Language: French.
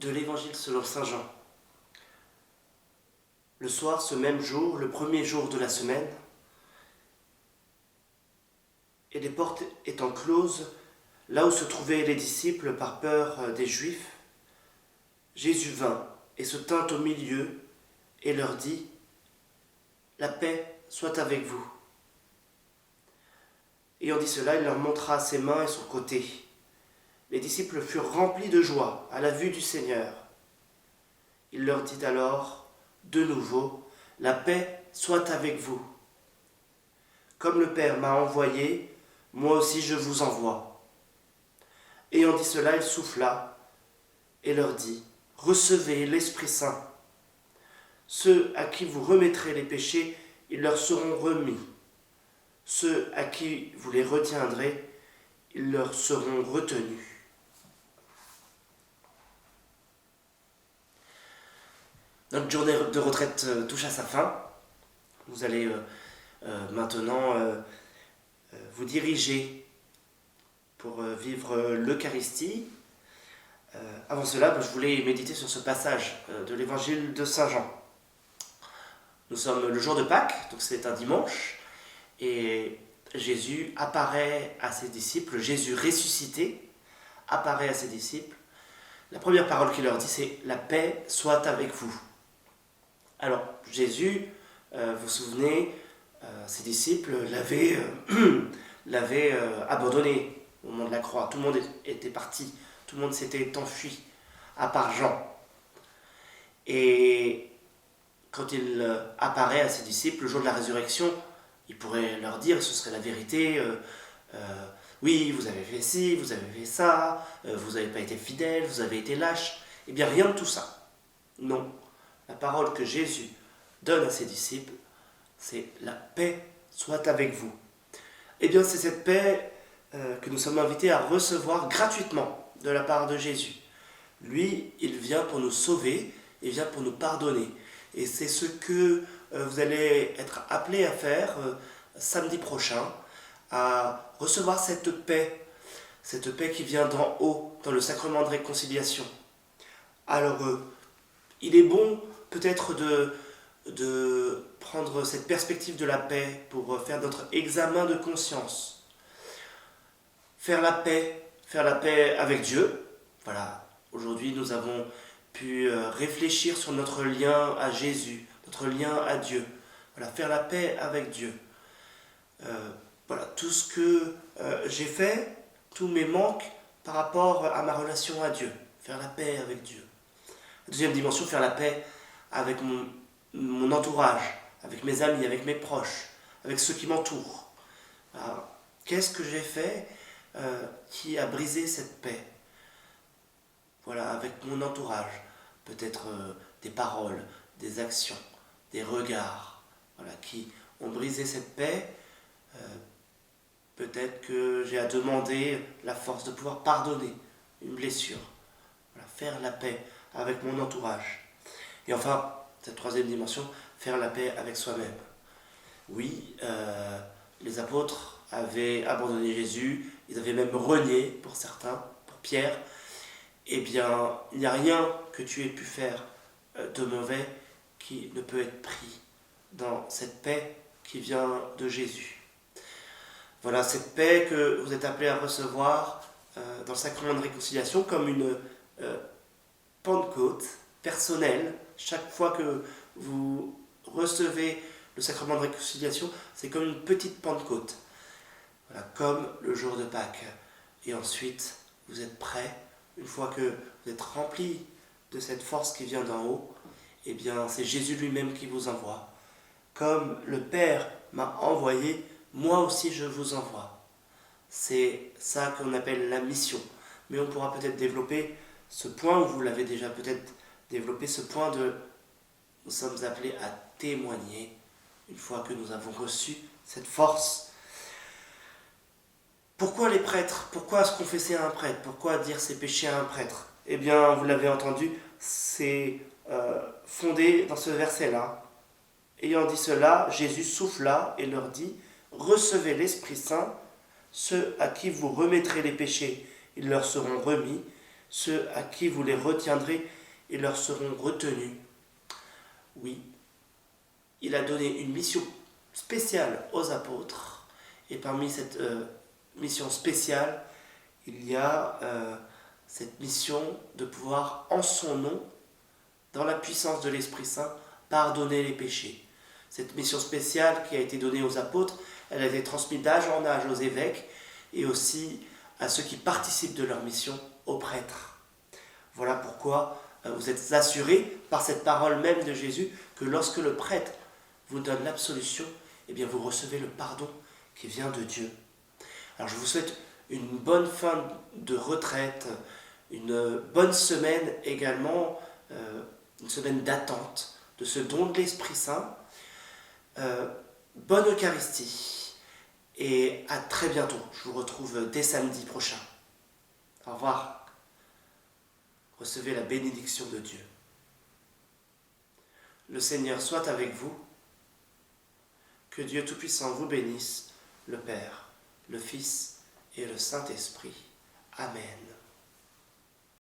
de l'Évangile selon saint Jean. Le soir, ce même jour, le premier jour de la semaine, et les portes étant closes, là où se trouvaient les disciples par peur des Juifs, Jésus vint et se tint au milieu et leur dit : « La paix soit avec vous. » Ayant dit cela, il leur montra ses mains et son côté. Les disciples furent remplis de joie à la vue du Seigneur. Il leur dit alors de nouveau : « La paix soit avec vous. Comme le Père m'a envoyé, moi aussi je vous envoie. » Ayant dit cela, il souffla et leur dit : « Recevez l'Esprit Saint. Ceux à qui vous remettrez les péchés, ils leur seront remis. Ceux à qui vous les retiendrez, ils leur seront retenus. » Notre journée de retraite touche à sa fin. Vous allez maintenant vous diriger pour vivre l'Eucharistie. Avant cela, je voulais méditer sur ce passage de l'Évangile de saint Jean. Nous sommes le jour de Pâques, donc c'est un dimanche, et Jésus apparaît à ses disciples, Jésus ressuscité apparaît à ses disciples. La première parole qu'il leur dit, c'est « La paix soit avec vous ». Alors, Jésus, vous vous souvenez, ses disciples l'avaient abandonné au moment de la croix. Tout le monde était parti, tout le monde s'était enfui, à part Jean. Et quand il apparaît à ses disciples le jour de la résurrection, il pourrait leur dire, ce serait la vérité, oui, vous avez fait ci, vous avez fait ça, vous n'avez pas été fidèles, vous avez été lâches. Eh bien, rien de tout ça. Non. La parole que Jésus donne à ses disciples, c'est « La paix soit avec vous ». Eh bien, c'est cette paix que nous sommes invités à recevoir gratuitement de la part de Jésus. Lui, il vient pour nous sauver, il vient pour nous pardonner. Et c'est ce que vous allez être appelés à faire samedi prochain, à recevoir cette paix qui vient d'en haut, dans le sacrement de réconciliation. Alors, il est bon peut-être de prendre cette perspective de la paix pour faire notre examen de conscience. Faire la paix avec Dieu. Voilà, aujourd'hui nous avons pu réfléchir sur notre lien à Jésus, notre lien à Dieu. Voilà, faire la paix avec Dieu. Voilà, tout ce que j'ai fait, tous mes manques par rapport à ma relation à Dieu. Faire la paix avec Dieu. Deuxième dimension, faire la paix avec mon entourage, avec mes amis, avec mes proches, avec ceux qui m'entourent. Alors, qu'est-ce que j'ai fait qui a brisé cette paix ? Voilà, avec mon entourage. Peut-être des paroles, des actions, des regards, voilà, qui ont brisé cette paix. Peut-être que j'ai à demander la force de pouvoir pardonner une blessure. Voilà, faire la paix avec mon entourage. Et enfin, cette troisième dimension, faire la paix avec soi-même. Oui, les apôtres avaient abandonné Jésus, ils avaient même renié pour certains, pour Pierre. Eh bien, il n'y a rien que tu aies pu faire de mauvais qui ne peut être pris dans cette paix qui vient de Jésus. Voilà, cette paix que vous êtes appelés à recevoir dans le sacrement de réconciliation comme une Pentecôte personnelle. Chaque fois que vous recevez le sacrement de réconciliation, c'est comme une petite Pentecôte. Voilà, comme le jour de Pâques. Et ensuite, vous êtes prêts, une fois que vous êtes remplis de cette force qui vient d'en haut, eh bien, c'est Jésus lui-même qui vous envoie. Comme le Père m'a envoyé, moi aussi je vous envoie. C'est ça qu'on appelle la mission. Mais on pourra peut-être développer ce point, ou vous l'avez déjà peut-être développé, ce point de nous sommes appelés à témoigner une fois que nous avons reçu cette force. Pourquoi les prêtres ? Pourquoi se confesser à un prêtre ? Pourquoi dire ses péchés à un prêtre ? Eh bien, vous l'avez entendu, c'est fondé dans ce verset-là. Ayant dit cela, Jésus souffla et leur dit : « Recevez l'Esprit Saint, ceux à qui vous remettrez les péchés, ils leur seront remis, Ceux à qui vous les retiendrez, ils leur seront retenus. Oui, il a donné une mission spéciale aux apôtres. Et parmi cette mission spéciale, il y a cette mission de pouvoir, en son nom, dans la puissance de l'Esprit Saint, pardonner les péchés. Cette mission spéciale qui a été donnée aux apôtres, elle a été transmise d'âge en âge aux évêques et aussi à ceux qui participent de leur mission, aux prêtres. Voilà pourquoi vous êtes assurés par cette parole même de Jésus que lorsque le prêtre vous donne l'absolution, eh bien vous recevez le pardon qui vient de Dieu. Alors je vous souhaite une bonne fin de retraite, une bonne semaine également, une semaine d'attente de ce don de l'Esprit Saint. Bonne Eucharistie et à très bientôt. Je vous retrouve dès samedi prochain. Au revoir. Recevez la bénédiction de Dieu. Le Seigneur soit avec vous. Que Dieu Tout-Puissant vous bénisse, le Père, le Fils et le Saint-Esprit. Amen.